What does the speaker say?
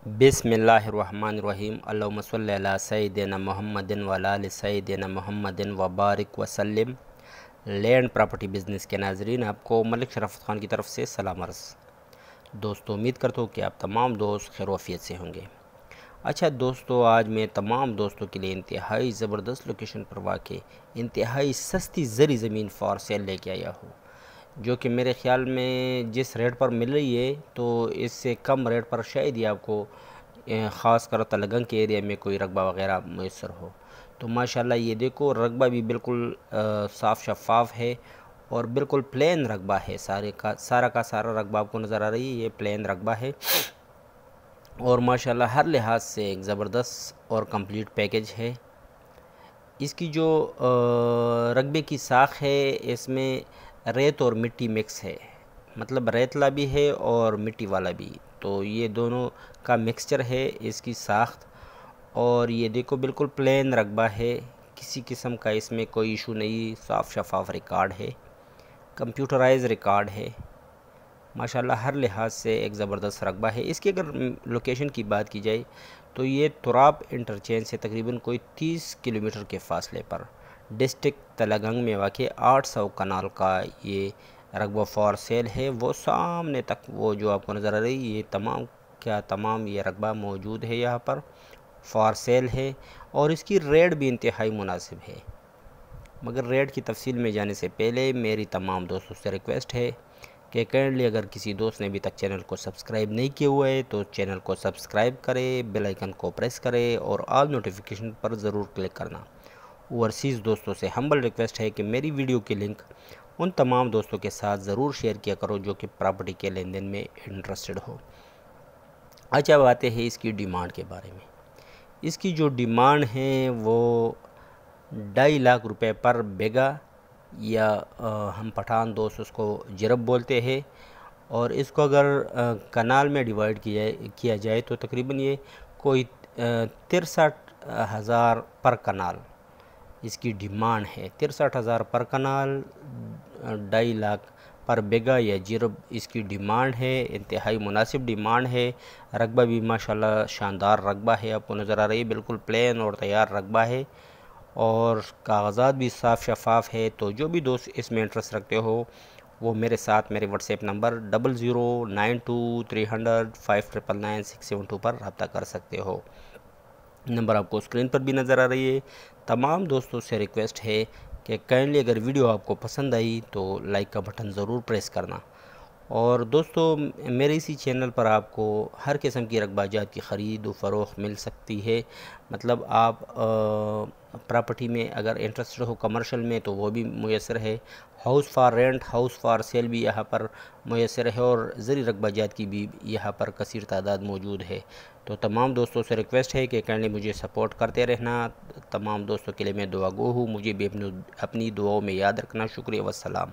بسم اللہ الرحمن الرحیم اللہم صلی علی سیدنا محمد وعلی آل سیدنا محمد وبارک وسلم۔ لینڈ پراپرٹی بزنس کے ناظرین، آپ کو ملک شرافت خان کی طرف سے سلام عرض۔ دوستو، امید کرتا ہوں کہ آپ تمام دوست خیر و عافیت سے ہوں گے۔ اچھا دوستو، آج میں تمام دوستوں کے لیے انتہائی زبردست لوکیشن پر واقع انتہائی سستی زرعی زمین فار سیل لے کے آیا ہوں، جو کہ میرے خیال میں جس ریٹ پر مل رہی ہے تو اس سے کم ریٹ پر شاید ہی آپ کو خاص کر تلگنگ کے ایریا میں کوئی رقبہ وغیرہ میسر ہو۔ تو ماشاءاللہ یہ دیکھو، رقبہ بھی بالکل صاف شفاف ہے اور بالکل پلین رقبہ ہے۔ سارا کا سارا رقبہ آپ کو نظر آ رہی ہے، یہ پلین رقبہ ہے اور ماشاءاللہ ہر لحاظ سے ایک زبردست اور کمپلیٹ پیکج ہے۔ اس کی جو رقبے کی ساکھ ہے، اس میں ریت اور مٹی مکس ہے، مطلب ریتلا بھی ہے اور مٹی والا بھی، تو یہ دونوں کا مکسچر ہے اس کی ساخت۔ اور یہ دیکھو بالکل پلین رقبہ ہے، کسی قسم کا اس میں کوئی ایشو نہیں، صاف شفاف ریکارڈ ہے، کمپیوٹرائز ریکارڈ ہے، ماشاءاللہ ہر لحاظ سے ایک زبردست رقبہ ہے۔ اس کی اگر لوکیشن کی بات کی جائے تو یہ تراب انٹرچینج سے تقریباً کوئی 30 کلومیٹر کے فاصلے پر ڈسٹرکٹ تلگنگ میں واقع 800 کنال کا یہ رقبہ فار سیل ہے۔ وہ سامنے تک وہ جو آپ کو نظر آ رہی ہے، یہ تمام یہ رقبہ موجود ہے، یہاں پر فار سیل ہے اور اس کی ریٹ بھی انتہائی مناسب ہے۔ مگر ریٹ کی تفصیل میں جانے سے پہلے میری تمام دوستوں سے ریکویسٹ ہے کہ کائنڈلی اگر کسی دوست نے ابھی تک چینل کو سبسکرائب نہیں کیا ہوا ہے تو چینل کو سبسکرائب کرے، بیل آئیکن کو پریس کرے اور آل نوٹیفیکیشن پر ضرور کلک کرنا۔ اوورسیز دوستوں سے ہمبل ریکویسٹ ہے کہ میری ویڈیو کی لنک ان تمام دوستوں کے ساتھ ضرور شیئر کیا کرو جو کہ پراپرٹی کے لین دین میں انٹرسٹڈ ہو۔ اچھا، باتیں ہیں اس کی ڈیمانڈ کے بارے میں۔ اس کی جو ڈیمانڈ ہے وہ 2.5 لاکھ روپے پر بیگا، یا ہم پٹھان دوست اس کو جرب بولتے ہیں، اور اس کو اگر کنال میں ڈیوائڈ کیا جائے تو تقریباً یہ کوئی 63,000 پر کنال اس کی ڈیمانڈ ہے۔ 63,000 پر کنال، 2.5 لاکھ پر بیگا یا جرب اس کی ڈیمانڈ ہے، انتہائی مناسب ڈیمانڈ ہے۔ رقبہ بھی ماشاءاللہ شاندار رقبہ ہے، آپ کو نظر آ رہی ہے، بالکل پلین اور تیار رقبہ ہے اور کاغذات بھی صاف شفاف ہے۔ تو جو بھی دوست اس میں انٹرسٹ رکھتے ہو وہ میرے ساتھ میرے واٹس ایپ نمبر 00923005999672 پر رابطہ کر سکتے ہو۔ نمبر آپ کو اسکرین پر بھی نظر آ رہی ہے۔ تمام دوستوں سے ریکویسٹ ہے کہ کائنڈلی اگر ویڈیو آپ کو پسند آئی تو لائک کا بٹن ضرور پریس کرنا۔ اور دوستو، میرے اسی چینل پر آپ کو ہر قسم کی رقبہ جات کی خرید و فروخت مل سکتی ہے، مطلب آپ پراپرٹی میں اگر انٹرسٹڈ ہو کمرشل میں تو وہ بھی میسر ہے، house for rent, house for sale بھی یہاں پر میسر ہے اور زرعی رقبہ جات کی بھی یہاں پر کثیر تعداد موجود ہے۔ تو تمام دوستوں سے ریکویسٹ ہے کہ کائنڈلی مجھے سپورٹ کرتے رہنا۔ تمام دوستوں کے لیے میں دعا گو ہوں، مجھے بھی اپنی دعاؤں میں یاد رکھنا۔ شکریہ والسلام۔